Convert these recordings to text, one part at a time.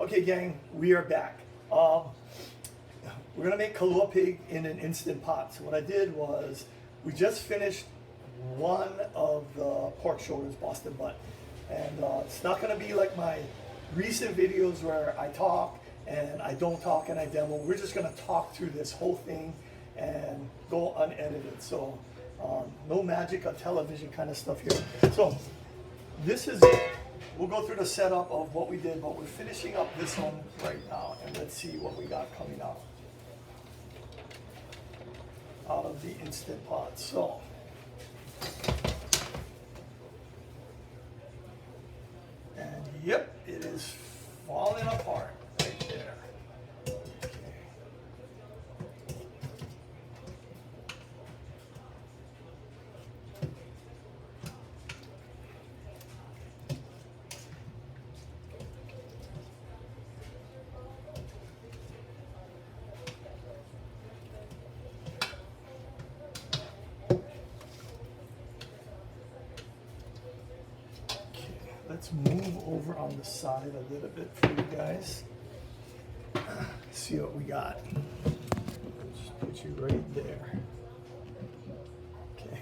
Okay, gang, we are back. We're gonna make Kalua Pig in an instant pot. So what I did was, we just finished one of the pork shoulders, Boston butt. And it's not gonna be like my recent videos where I talk and I don't talk and I demo. We're just gonna talk through this whole thing and go unedited. So no magic or television kind of stuff here. So this is it. We'll go through the setup of what we did, but we're finishing up this one right now, and let's see what we got coming out of the Instant Pot. So, and yep, it is falling apart right there. Let's move over on the side a little bit for you guys. See what we got. Just put you right there. Okay.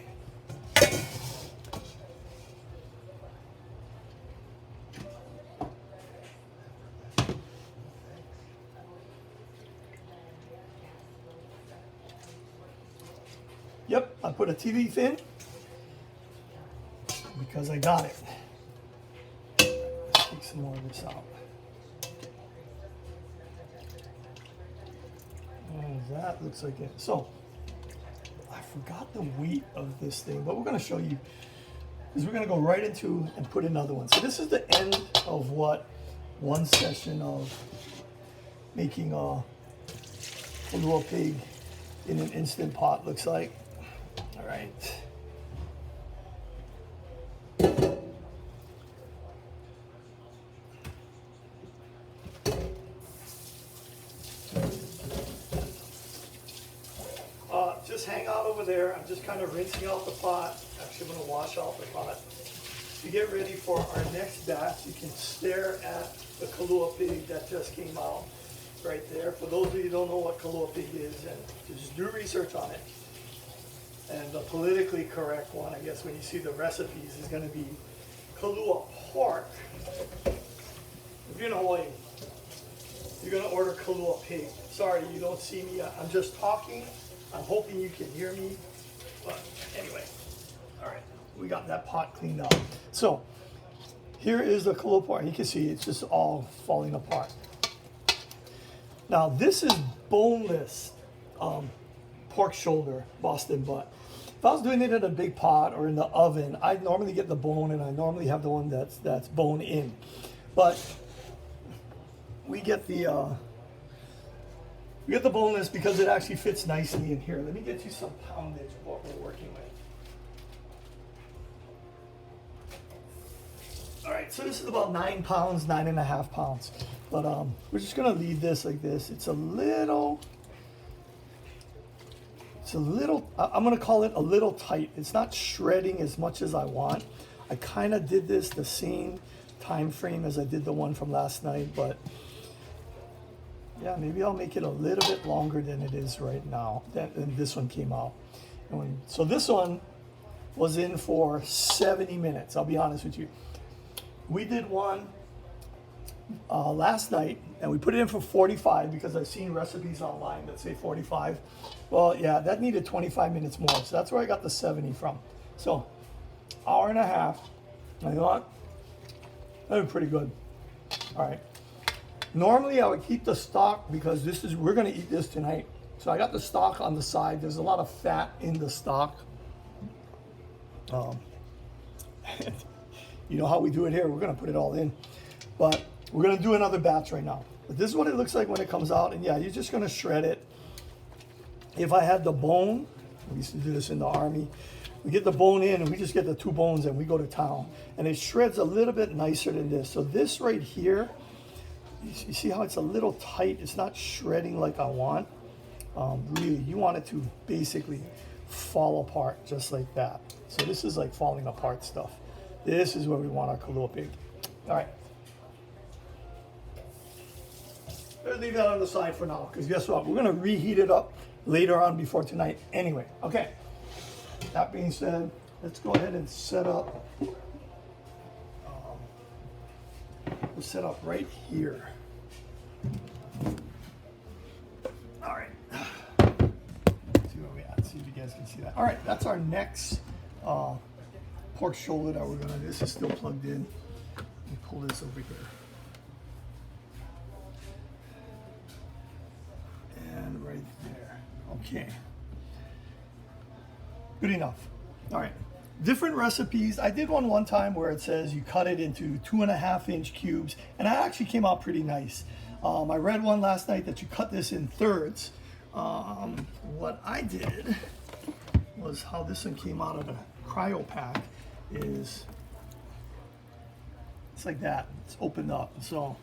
Yep, I put a TV fin because I got it. Take some more of this out. And that looks like it. So, I forgot the weight of this thing, but we're going to show you, because we're going to go right into and put another one. So this is the end of what one session of making a Kalua Pig in an Instant Pot looks like. All right. Just hang out over there. I'm just kind of rinsing out the pot. Actually, I'm going to wash out the pot. To get ready for our next batch, you can stare at the Kalua Pig that just came out right there. For those of you who don't know what Kalua Pig is, and just do research on it. And the politically correct one, I guess, when you see the recipes, is going to be Kalua Pork. If you're in Hawaii, you're going to order Kalua Pig. Sorry, you don't see me. I'm just talking. I'm hoping you can hear me, but anyway, all right, we got that pot cleaned up. So here is the Kalua Pork. You can see it's just all falling apart. Now this is boneless pork shoulder, Boston butt. If I was doing it in a big pot or in the oven, I'd normally get the bone, and I normally have the one that's bone in. But we get the boneless because it actually fits nicely in here. Let me get you some poundage of what we're working with. All right, so this is about 9 pounds, 9.5 pounds. But we're just gonna leave this like this. It's a little, I'm gonna call it a little tight. It's not shredding as much as I want. I kind of did this the same time frame as I did the one from last night, but yeah, maybe I'll make it a little bit longer than it is right now. Then this one came out. So this one was in for 70 minutes, I'll be honest with you. We did one last night, and we put it in for 45 because I've seen recipes online that say 45. Well, yeah, that needed 25 minutes more, so that's where I got the 70 from. So, hour and a half. I thought, that was pretty good. All right. Normally I would keep the stock because we're gonna eat this tonight. So I got the stock on the side. There's a lot of fat in the stock. You know how we do it here. We're gonna put it all in. But we're gonna do another batch right now. But this is what it looks like when it comes out. And yeah, you're just gonna shred it. If I had the bone, we used to do this in the Army. We get the bone in and we just get the 2 bones and we go to town. And it shreds a little bit nicer than this. So this right here, you see how it's a little tight? It's not shredding like I want. Really, you want it to basically fall apart just like that. So this is like falling apart stuff. This is where we want our Kalua Pig. All right. leave that on the side for now, because guess what? We're gonna reheat it up later on before tonight anyway. Okay, that being said, let's go ahead and set up. We'll set up right here. All right. See where we at. See if you guys can see that. All right, that's our next pork shoulder that we're gonna. This is still plugged in. Let me pull this over here. And right there. Okay. Good enough. All right. Different recipes. I did one time where it says you cut it into 2.5-inch cubes, and it actually came out pretty nice. I read one last night that you cut this in thirds. What I did was how this one came out of the cryo pack is it's like that. It's opened up. So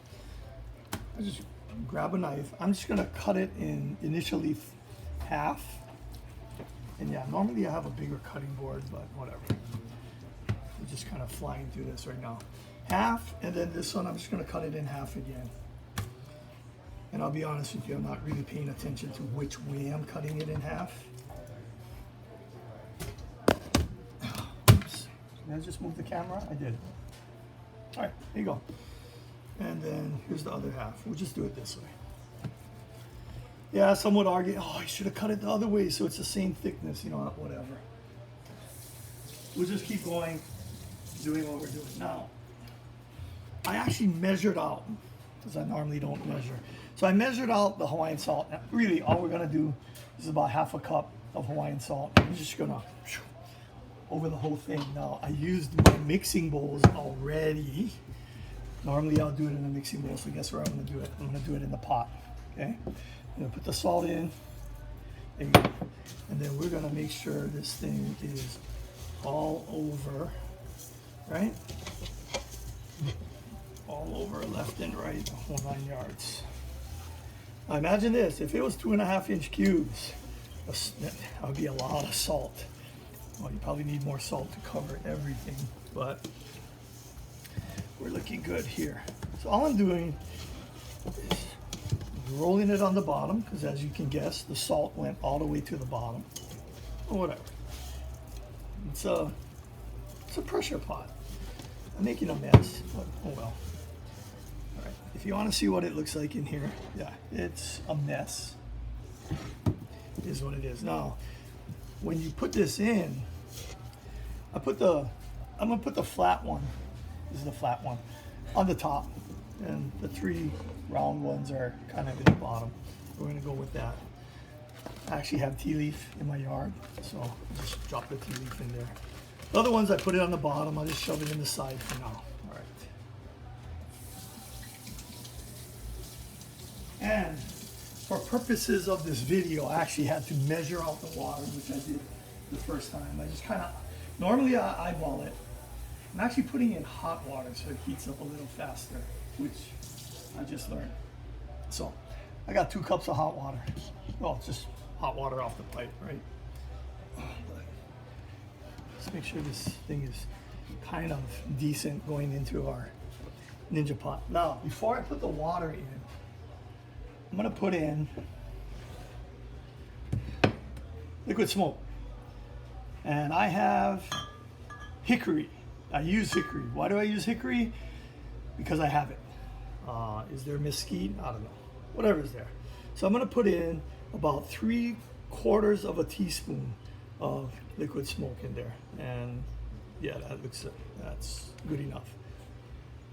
I just grab a knife. I'm just gonna cut it in initially half. And yeah, normally I have a bigger cutting board, but whatever. We're just kind of flying through this right now. Half, and then this one I'm just gonna cut it in half again. And I'll be honest with you, I'm not really paying attention to which way I'm cutting it in half. Oops. Did I just move the camera? I did. All right, there you go. And then here's the other half. We'll just do it this way. Yeah, some would argue, oh, I should have cut it the other way so it's the same thickness, you know, whatever. We'll just keep going, doing what we're doing. Now, I actually measured out, because I normally don't measure. So I measured out the Hawaiian salt. Now, really, all we're gonna do is about half a cup of Hawaiian salt. I'm just gonna over the whole thing. Now, I used my mixing bowls already. Normally, I'll do it in a mixing bowl, so guess where I'm gonna do it? I'm gonna do it in the pot, okay? I'm gonna put the salt in, and then we're gonna make sure this thing is all over, right? All over, left and right, the whole 9 yards. Now imagine this, if it was 2.5-inch cubes, that would be a lot of salt. Well, you probably need more salt to cover everything, but we're looking good here. So all I'm doing is rolling it on the bottom, because as you can guess, the salt went all the way to the bottom, or whatever. It's a pressure pot. I'm making a mess, but oh well. All right, if you want to see what it looks like in here, yeah, it's a mess, is what it is. Now, when you put this in, I'm gonna put the flat one, this is the flat one, on the top, and the 3 round ones are kind of in the bottom. We're gonna go with that. I actually have tea leaf in my yard, so I'll just drop the tea leaf in there. The other ones I put it on the bottom, I'll just shove it in the side for now. All right. And for purposes of this video, I actually had to measure out the water, which I did the first time. I just kind of, normally I eyeball it. I'm actually putting in hot water so it heats up a little faster, which I just learned. So I got 2 cups of hot water. Well, it's just hot water off the pipe, right? Let's make sure this thing is kind of decent going into our Ninja pot. Now, before I put the water in, I'm gonna put in liquid smoke. And I have hickory. I use hickory. Why do I use hickory? Because I have it. Is there mesquite? I don't know. Whatever's there. So I'm gonna put in about 3/4 of a teaspoon of liquid smoke in there. And yeah, that's good enough.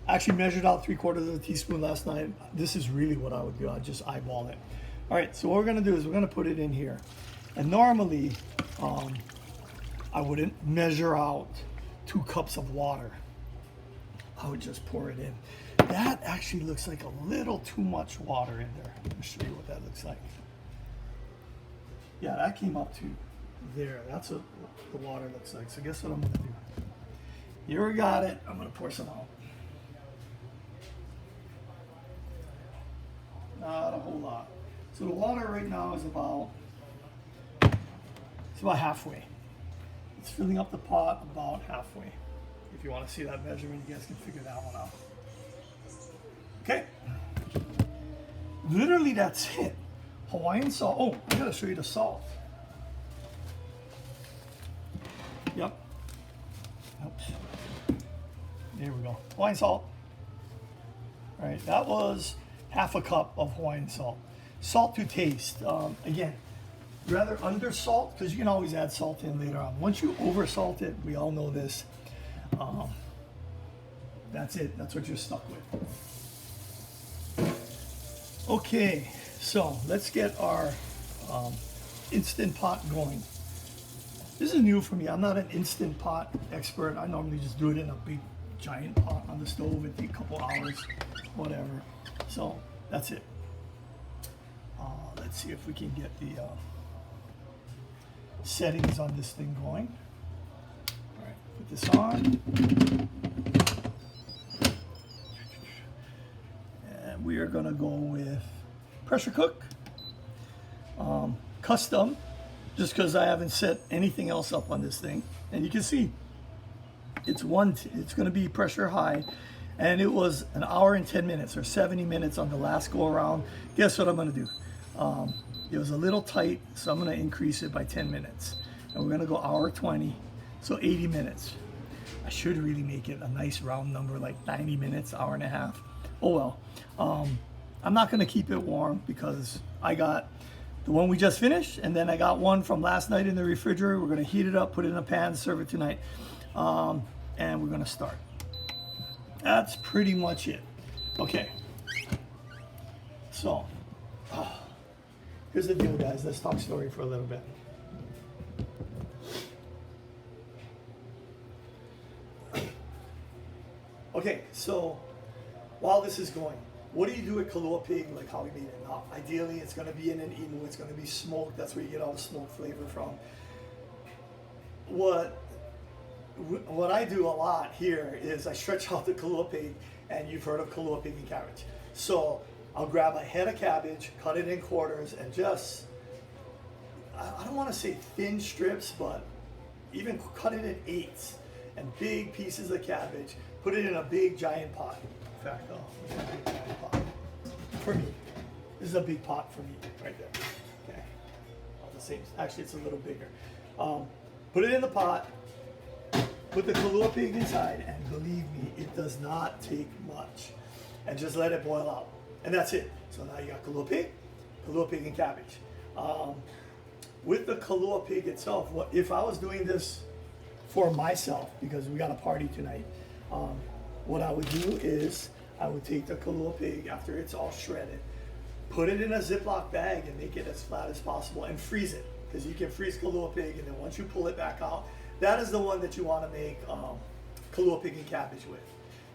I actually measured out 3/4 of a teaspoon last night. This is really what I would do. I'd just eyeball it. All right, so what we're gonna do is we're gonna put it in here. And normally, I wouldn't measure out 2 cups of water. I would just pour it in. That actually looks like a little too much water in there. Let me show you what that looks like. Yeah, that came up to there. That's what the water looks like. So guess what I'm gonna do? Here we got it. I'm gonna pour some out. Not a whole lot. So the water right now is about halfway. It's filling up the pot about halfway. If you want to see that measurement, you guys can figure that one out. Okay. literally that's it. Hawaiian salt. Oh, I gotta show you the salt. Yep. Oops. There we go. Hawaiian salt. All right, that was half a cup of Hawaiian salt. Salt to taste. Again, rather under salt, because you can always add salt in later on. Once you over salt it, we all know this. That's it. That's what you're stuck with. Okay, so let's get our Instant Pot going. This is new for me. I'm not an Instant Pot expert. I normally just do it in a big giant pot on the stove. It takes a couple hours, whatever. So that's it. Let's see if we can get the settings on this thing going. All right, put this on. And we are gonna go with pressure cook. Custom, just because I haven't set anything else up on this thing. And you can see, it's gonna be pressure high. And it was an hour and 10 minutes or 70 minutes on the last go around. Guess what I'm gonna do? It was a little tight, so I'm gonna increase it by 10 minutes. And we're gonna go hour 20, so 80 minutes. I should really make it a nice round number, like 90 minutes, hour and a half. Oh well. I'm not gonna keep it warm because I got the one we just finished, and then I got one from last night in the refrigerator. We're gonna heat it up, put it in a pan, serve it tonight. And we're gonna start. That's pretty much it. Okay. So, here's the deal, guys. Let's talk story for a little bit. Okay, so while this is going, what do you do at Kalua Pig, like how we made it? Now, ideally, it's going to be in an imu. It's going to be smoked. That's where you get all the smoke flavor from. What I do a lot here is I stretch out the Kalua Pig, and you've heard of Kalua Pig and cabbage. So I'll grab a head of cabbage, cut it in quarters, and just, I don't want to say thin strips, but even cut it in eighths, and big pieces of cabbage, put it in a big giant pot. In fact, a big giant pot. For me, this is a big pot for me, right there. Okay, all the same, actually it's a little bigger. Put it in the pot, put the Kalua Pig inside, and believe me, it does not take much. And just let it boil out. And that's it. So now you got Kalua Pig and cabbage. With the Kalua Pig itself, if I was doing this for myself, because we got a party tonight, what I would do is I would take the Kalua Pig after it's all shredded, put it in a Ziploc bag and make it as flat as possible and freeze it. Because you can freeze Kalua Pig, and then once you pull it back out, that is the one that you want to make Kalua Pig and cabbage with.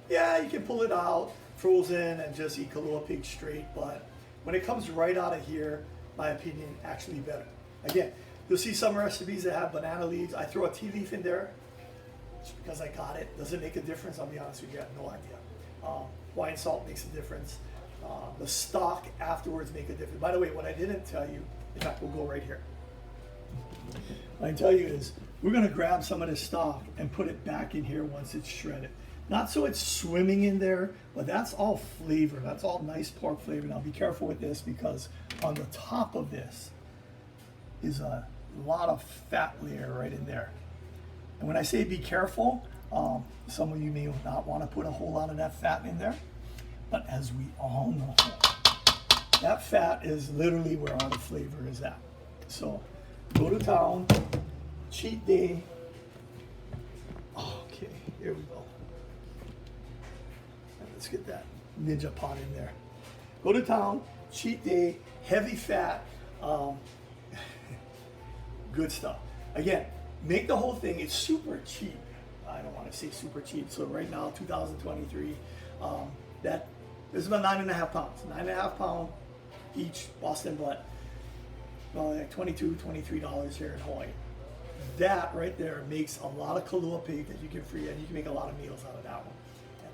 Yeah, you can pull it out frozen and just eat Kalua Pig straight, but when it comes right out of here, my opinion, actually better. Again, you'll see some recipes that have banana leaves. I throw a tea leaf in there just because I got it. Does it make a difference? I'll be honest with you, I have no idea. Wine salt makes a difference. The stock afterwards make a difference. By the way, what I didn't tell you, in fact, we'll go right here. What I tell you is we're going to grab some of this stock and put it back in here once it's shredded. Not so it's swimming in there, but that's all flavor. That's all nice pork flavor. Now be careful with this, because on the top of this is a lot of fat layer right in there. And when I say be careful, some of you may not want to put a whole lot of that fat in there, but as we all know, that fat is literally where all the flavor is at. So go to town, cheat day. Okay, here we go. Let's get that ninja pot in there. Go to town, cheat day, heavy fat, good stuff. Again, make the whole thing. It's super cheap. I don't want to say super cheap. So right now, 2023, this is about 9.5 pounds. 9.5 pound each Boston butt. Well, like $22, $23 here in Hawaii. That right there makes a lot of Kalua Pig that you can free, and you can make a lot of meals out of that one.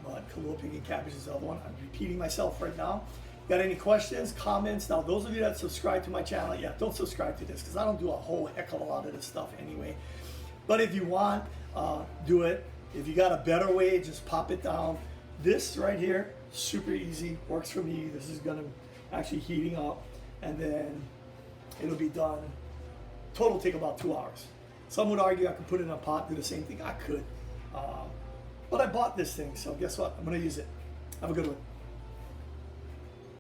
But Kalua Pig and cabbage is the other one. I'm repeating myself right now. Got any questions, comments? Now, those of you that subscribe to my channel, yeah, don't subscribe to this, because I don't do a whole heck of a lot of this stuff anyway. But if you want, do it. If you got a better way, just pop it down. This right here, super easy, works for me. This is gonna, actually heating up, and then it'll be done. Total take about 2 hours. Some would argue I could put it in a pot, do the same thing. I could. But I bought this thing, so guess what? I'm gonna use it. Have a good one.